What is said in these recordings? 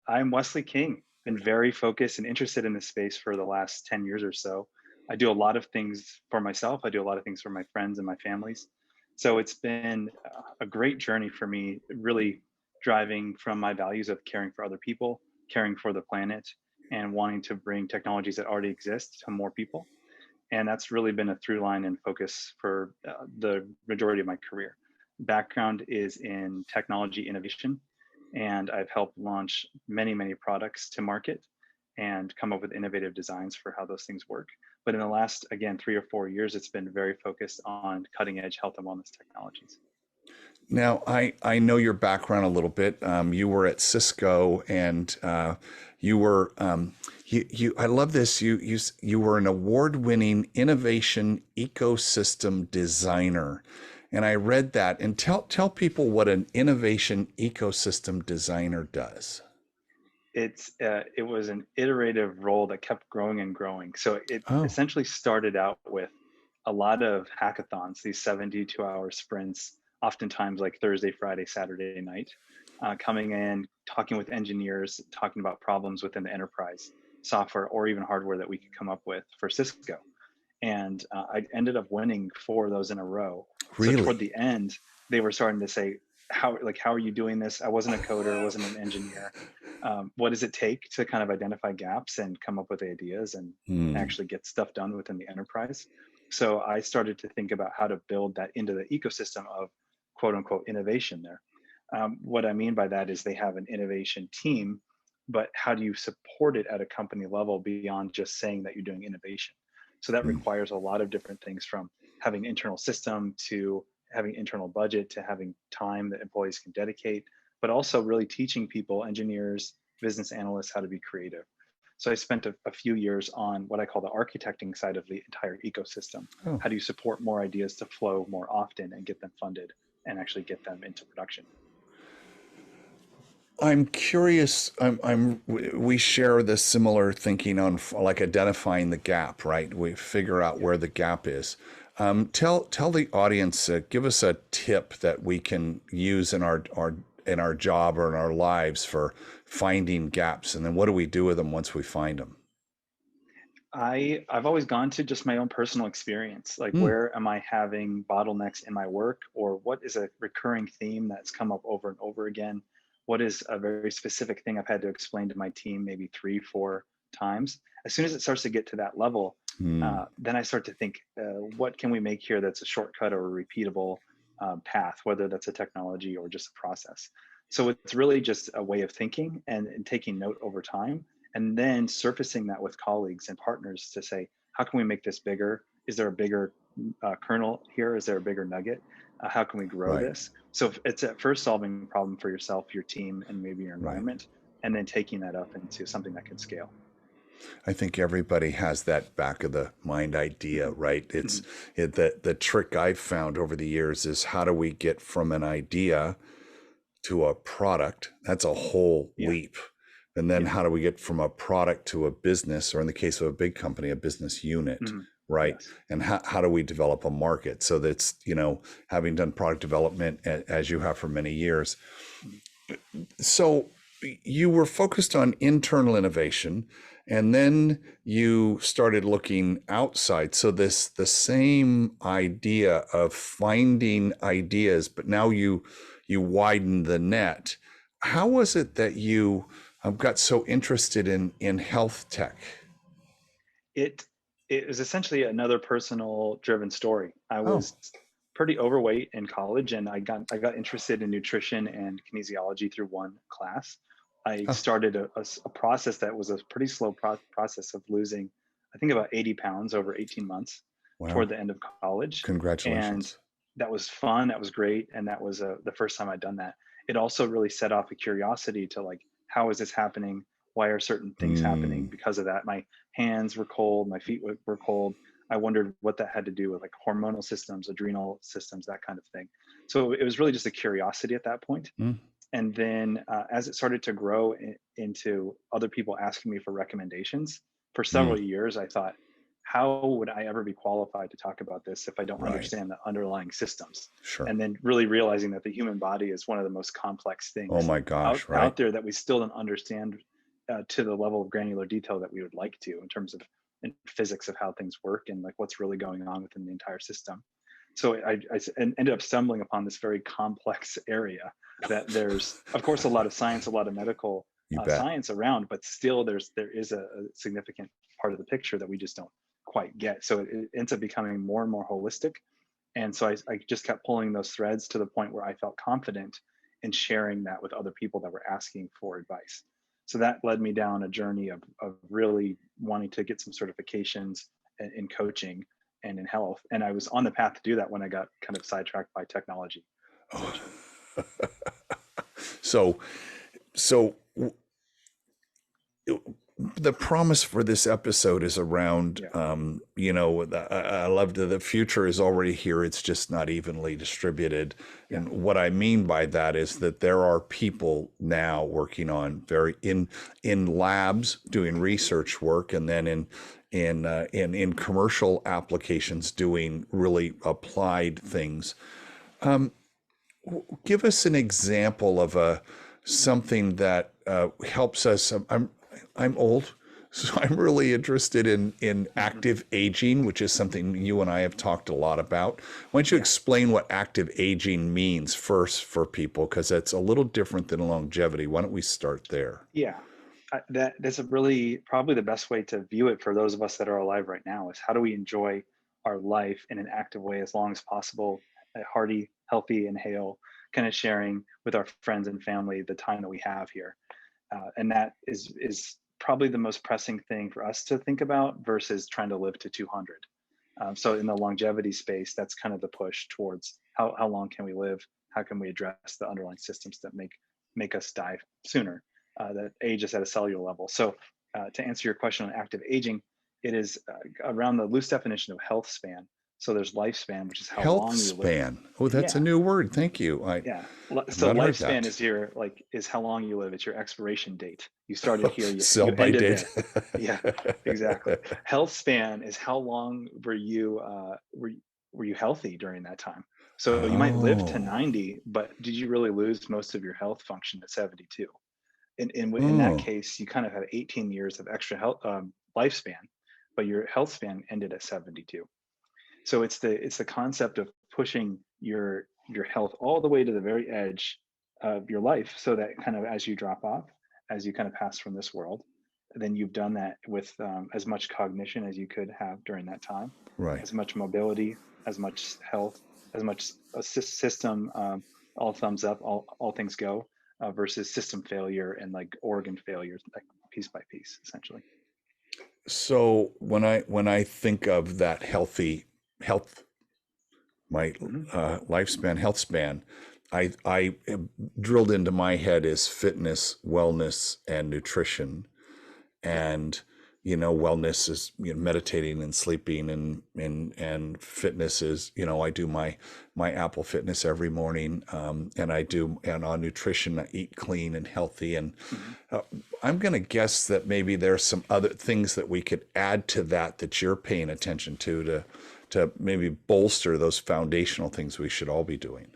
I'm Wesley King. Been very focused and interested in this space for the last 10 years or so. I do a lot of things for myself. I do a lot of things for my friends and my families. So it's been a great journey for me, really driving from my values of caring for other people, caring for the planet, and wanting to bring technologies that already exist to more people. And that's really been a through line and focus for the majority of my career. Background is in technology innovation, and I've helped launch many products to market and come up with innovative designs for how those things work. But in the last, again, 3 or 4 years, it's been very focused on cutting edge health and wellness technologies. Now, I know your background a little bit. You were at Cisco, and you were I love this. You were an award-winning innovation ecosystem designer, and I read that. And tell people what an innovation ecosystem designer does. It was an iterative role that kept growing and growing. So it Oh, essentially started out with a lot of hackathons, these 72-hour sprints, oftentimes like Thursday, Friday, Saturday night, coming in, talking with engineers, talking about problems within the enterprise, software or even hardware that we could come up with for Cisco. And I ended up winning four of those in a row. So toward really? the end, they were starting to say, how are you doing this? I wasn't a coder, wasn't an engineer. What does it take to kind of identify gaps and come up with ideas and Hmm. actually get stuff done within the enterprise? So I started to think about how to build that into the ecosystem of quote unquote innovation there. What I mean by that is they have an innovation team, but how do you support it at a company level beyond just saying that you're doing innovation? So that Hmm. requires a lot of different things, from having internal system to having internal budget to having time that employees can dedicate, but also really teaching people, engineers, business analysts, how to be creative. So I spent a few years on what I call the architecting side of the entire ecosystem. Oh. How do you support more ideas to flow more often and get them funded and actually get them into production? I'm curious. We share this similar thinking on like identifying the gap, right? We figure out Yeah. where the gap is. Tell the audience, give us a tip that we can use in our job or in our lives for finding gaps, and then what do we do with them once we find them? I've always gone to just my own personal experience. Like, Hmm. where am I having bottlenecks in my work, or what is a recurring theme that's come up over and over again? What is a very specific thing I've had to explain to my team maybe 3, 4 times? As soon as it starts to get to that level, Hmm. then I start to think, what can we make here that's a shortcut or a repeatable path, whether that's a technology or just a process. So it's really just a way of thinking and taking note over time, and then surfacing that with colleagues and partners to say, how can we make this bigger? Is there a bigger kernel here? Is there a bigger nugget? How can we grow Right. this? So it's at first solving a problem for yourself, your team, and maybe your Right. environment, and then taking that up into something that can scale. I think everybody has that back of the mind idea, Mhm. right? Mhm. The trick I've found over the years is how do we get from an idea to a product? That's a whole Yeah, leap. And then yeah, how do we get from a product to a business, or in the case of a big company, a business unit, mhm, right? yes. And how do we develop a market? So that's, having done product development as you have for many years. Mhm. So you were focused on internal innovation, and then you started looking outside. So the same idea of finding ideas, but now you widen the net. How was it that you got so interested in health tech? It it was essentially another personal driven story. I Oh, was pretty overweight in college, and I got interested in nutrition and kinesiology through one class. I huh, started a process that was a pretty slow process of losing, I think, about 80 pounds over 18 months toward wow. the end of college. And Congratulations. that was fun. That was great. And that was the first time I'd done that. It also really set off a curiosity to, like, how is this happening? Why are certain things happening Mm, because of that? My hands were cold, my feet were cold. I wondered what that had to do with, like, hormonal systems, adrenal systems, that kind of thing. So it was really just a curiosity at that point. mm, And then as it started to grow into other people asking me for recommendations, for several mm. years, I thought, how would I ever be qualified to talk about this if I don't Right. understand the underlying systems? Sure. And then really realizing that the human body is one of the most complex Oh things my gosh. Right. out there that we still don't understand to the level of granular detail that we would like to in terms of in physics of how things work and like what's really going on within the entire system. So ended up stumbling upon this very complex area that there's, of course, a lot of science, a lot of medical You bet. science around, but still there is a significant part of the picture that we just don't quite get. So it ends up becoming more and more holistic. And so I just kept pulling those threads to the point where I felt confident in sharing that with other people that were asking for advice. So that led me down a journey of really wanting to get some certifications in coaching and in health. And I was on the path to do that when I got kind of sidetracked by technology, Oh. essentially. So, so the promise for this episode is around, Yeah. I love that the future is already here. It's just not evenly distributed. Yeah. And what I mean by that is that there are people now working on in labs doing research work, and then in commercial applications doing really applied things. Give us an example of something that helps us. I'm old, so I'm really interested in Hmm. active aging, which is something you and I have talked a lot about. Why don't you Yeah. explain what active aging means first for people, because that's a little different than longevity. Why don't we start there? Yeah. That's a really probably the best way to view it for those of us that are alive right now is how do we enjoy our life in an active way as long as possible, a hearty, healthy inhale, kind of sharing with our friends and family the time that we have here. And that is probably the most pressing thing for us to think about versus trying to live to 200. So in the longevity space, that's kind of the push towards how long can we live? How can we address the underlying systems that make us die sooner? That age is at a cellular level. So to answer your question on active aging, it is around the loose definition of health span. So there's lifespan, which is how Health long you live. span. Oh, that's a Yeah, new word. Thank you. yeah. I've So not heard lifespan that. is your is how long you live. It's your expiration date. You started here, Sell you by ended date. there. Yeah, exactly. Health span is how long were you healthy during that time. So you might live to Oh. 90, but did you really lose most of your health function at 72? In that Oh. case, you kind of have 18 years of extra health lifespan, but your health span ended at 72. So it's the concept of pushing your health all the way to the very edge of your life, so that kind of as you drop off, as you kind of pass from this world, then you've done that with as much cognition as you could have during that time, Right. as much mobility, as much health, as much a system, all thumbs up, all things go, versus system failure and like organ failures, like piece by piece, essentially. So when I think of that healthy health, my Hmm. lifespan, health span, I drilled into my head is fitness, wellness, and nutrition. Yeah. And wellness is meditating and sleeping, and fitness is I do my Apple Fitness every morning, and on nutrition I eat clean and healthy, and Hmm. uh, I'm going to guess that maybe there's some other things that we could add to that you're paying attention to maybe bolster those foundational things we should all be doing.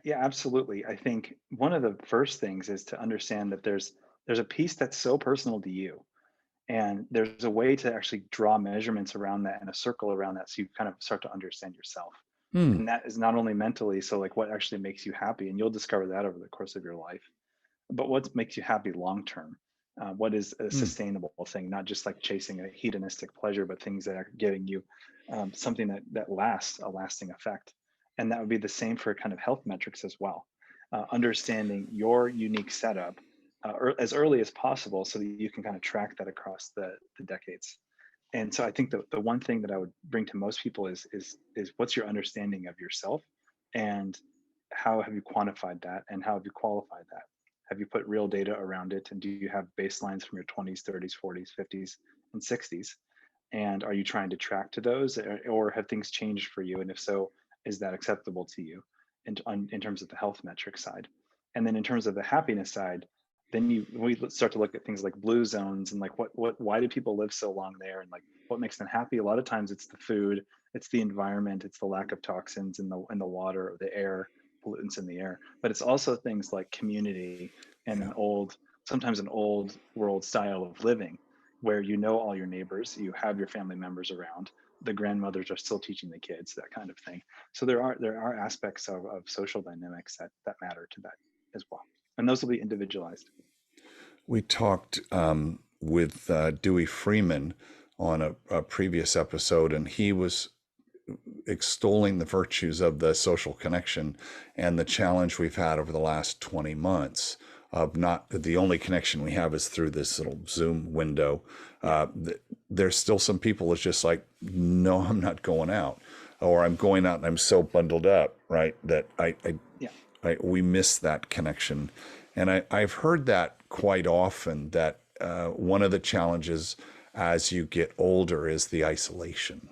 Yeah, absolutely. I think one of the first things is to understand that there's a piece that's so personal to you, and there's a way to actually draw measurements around that and a circle around that, so you kind of start to understand yourself. Hmm. And that is not only mentally, so like what actually makes you happy, and you'll discover that over the course of your life, but what makes you happy long term. What is a Hmm. sustainable thing, not just like chasing a hedonistic pleasure, but things that are giving you something that lasts, a lasting effect. And that would be the same for kind of health metrics as well. Understanding your unique setup as early as possible so that you can kind of track that across the decades. And so I think the one thing that I would bring to most people is what's your understanding of yourself, and how have you quantified that, and how have you qualified that? Have you put real data around it? And do you have baselines from your 20s, 30s, 40s, 50s, and 60s? And are you trying to track to those, or have things changed for you? And if so, is that acceptable to you in terms of the health metric side? And then in terms of the happiness side, then we start to look at things like blue zones and like why do people live so long there, and like what makes them happy. A lot of times it's the food, it's the environment, it's the lack of toxins in the water or the air, pollutants in the air, but it's also things like community and Yeah. sometimes an old world style of living where you know all your neighbors, you have your family members around, the grandmothers are still teaching the kids, that kind of thing. So there are aspects of social dynamics that matter to that as well, and those will be individualized. We talked with Dewey Freeman on a previous episode, and he was extolling the virtues of the social connection and the challenge we've had over the last 20 months of not the only connection we have is through this little Zoom window. There's still some people that's just like, no, I'm not going out, or I'm going out and I'm so bundled up, right? That Yeah. we miss that connection. And I've heard that quite often that one of the challenges as you get older is the isolation.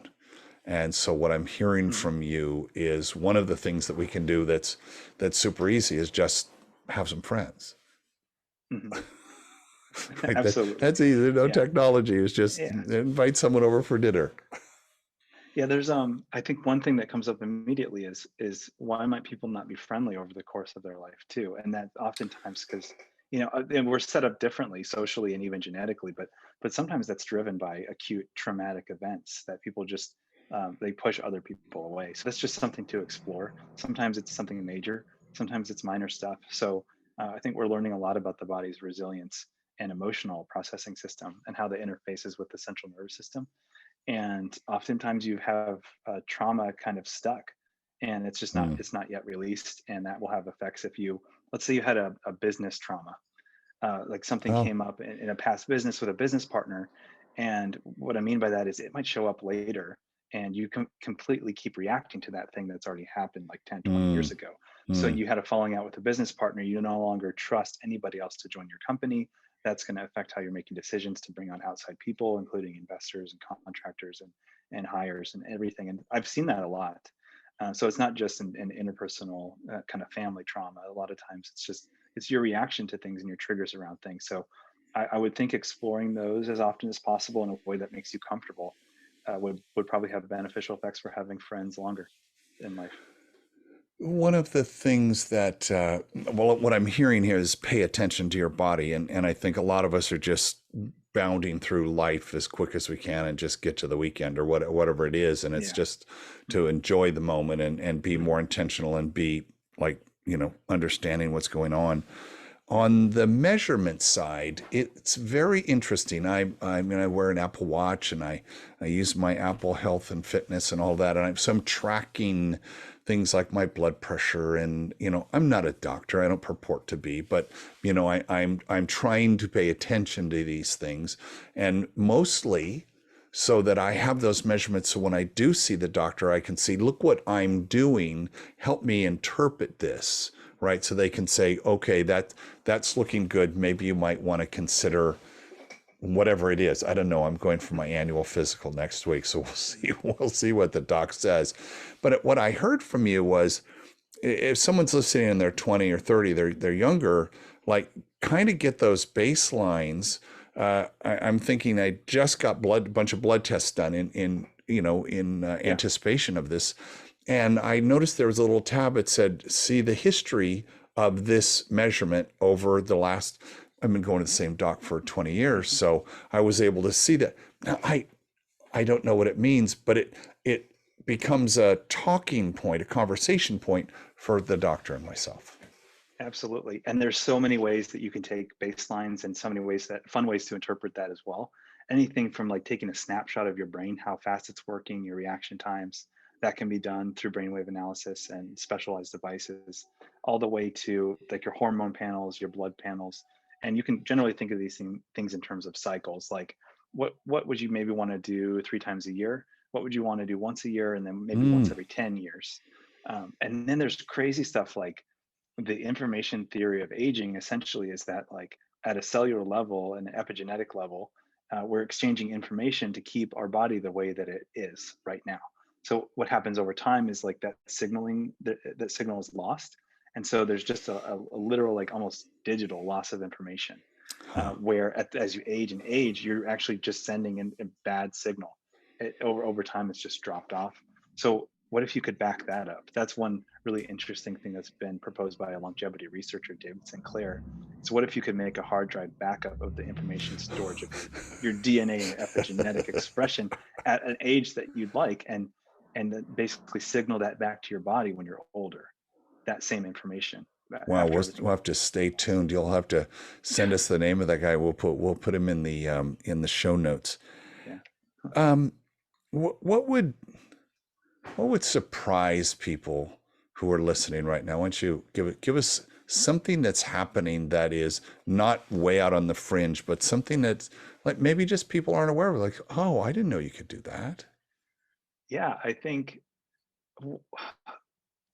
And so what I'm hearing Mhm. from you is one of the things that we can do that's super easy is just have some friends. Mhm. Right? Absolutely. That's easy. No Yeah. technology is just Yeah. invite someone over for dinner. Yeah, there's I think one thing that comes up immediately is why might people not be friendly over the course of their life too? And that oftentimes because and we're set up differently socially and even genetically, but sometimes that's driven by acute traumatic events that people just they push other people away. So that's just something to explore. Sometimes it's something major, sometimes it's minor stuff. So I think we're learning a lot about the body's resilience and emotional processing system and how that interfaces with the central nervous system. And oftentimes you have trauma kind of stuck, and Mm. it's not yet released, and that will have effects. If you, let's say you had a business trauma, like something Oh, came up in a past business with a business partner, and what I mean by that is it might show up later, and you can completely keep reacting to that thing that's already happened like 10, 20 years mm, ago. So mm, you had a falling out with a business partner, you no longer trust anybody else to join your company. That's going to affect how you're making decisions to bring on outside people, including investors and contractors and hires and everything. And I've seen that a lot. So it's not just an interpersonal kind of family trauma. A lot of times it's your reaction to things and your triggers around things. So I would think exploring those as often as possible in a way that makes you comfortable would probably have beneficial effects for having friends longer in life. one of the things that, well, what I'm hearing here is pay attention to your body. And I think a lot of us are just bounding through life as quick as we can and just get to the weekend or whatever it is. And it's Yeah. just to enjoy the moment and be Mhm. more intentional and be like, understanding what's going on. Yeah. On the measurement side, it's very interesting. I mean, I wear an Apple Watch and I use my Apple Health and Fitness and all that. And I'm tracking things like my blood pressure. And, I'm not a doctor. I don't purport to be, but, I'm trying to pay attention to these things. And mostly so that I have those measurements. So when I do see the doctor, I can see, look what I'm doing. Help me interpret this, right? So they can say, okay, that's looking good. Maybe you might want to consider whatever it is. I don't know. I'm going for my annual physical next week, so we'll see. We'll see what the doc says. But what I heard from you was, if someone's listening and they're 20 or 30, they're younger, like kind of get those baselines. I'm thinking I just got a bunch of blood tests done in Yeah. anticipation of this, and I noticed there was a little tab that said, "See the history of this measurement over the last." I've been going to the same doc for 20 years, Mhm. so I was able to see that. Now I don't know what it means, but it becomes a talking point, a conversation point for the doctor and myself. Absolutely. And there's so many ways that you can take baselines and so many fun ways to interpret that as well. Anything from like taking a snapshot of your brain, how fast it's working, your reaction times, that can be done through brainwave analysis and specialized devices, all the way to like your hormone panels, your blood panels. And you can generally think of these things in terms of cycles. Like what would you maybe want to do 3 times a year? What would you want to do once a year? And then maybe once Mm, every 10 years. And then there's crazy stuff like the information theory of aging essentially is that like at a cellular level and an epigenetic level, we're exchanging information to keep our body the way that it is right now. So what happens over time is like that signaling that signal is lost, And so there's just a literal, like almost digital loss of information, Huh. where as you age and age, you're actually just sending in a bad signal. Over time, it's just dropped off. So what if you could back that up? That's one really interesting thing that's been proposed by a longevity researcher, David Sinclair. So what if you could make a hard drive backup of the information storage of your DNA and your epigenetic expression at an age that you'd like, and then basically signal that back to your body when you're older, that same information Wow, after we'll everything. have to stay tuned. You'll have to send us the name of that guy. We'll put him in the show notes. Yeah. Um, what would surprise people who are listening right now? Why don't you give us something that's happening that is not way out on the fringe, but something that's like maybe just people aren't aware of, like, oh, I didn't know you could do that. Yeah, I think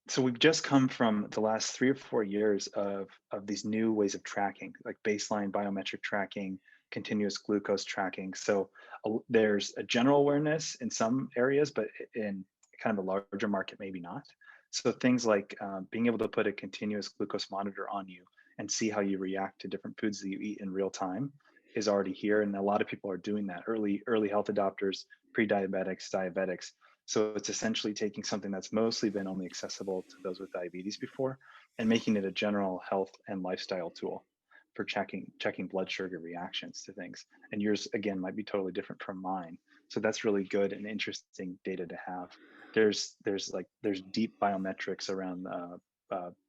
so. We've just come from the last 3 or 4 years of these new ways of tracking, like baseline biometric tracking, continuous glucose tracking. So there's a general awareness in some areas, but in kind of a larger market, maybe not. So things like being able to put a continuous glucose monitor on you and see how you react to different foods that you eat in real time is already here, and a lot of people are doing that. Early health adopters, pre-diabetics, diabetics. So it's essentially taking something that's mostly been only accessible to those with diabetes before and making it a general health and lifestyle tool for checking blood sugar reactions to things. And yours again might be totally different from mine. So that's really good and interesting data to have. There's deep biometrics around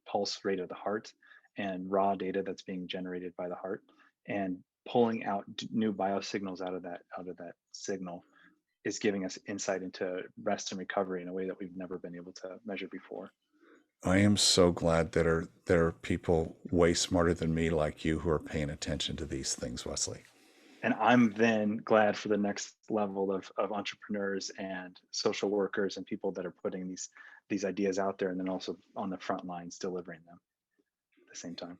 pulse rate of the heart and raw data that's being generated by the heart, and pulling out new biosignals out of that signal is giving us insight into rest and recovery in a way that we've never been able to measure before. I am so glad that there are people way smarter than me like you who are paying attention to these things, Wesley. And I'm then glad for the next level of entrepreneurs and social workers and people that are putting these ideas out there, and then also on the front lines delivering them at the same time.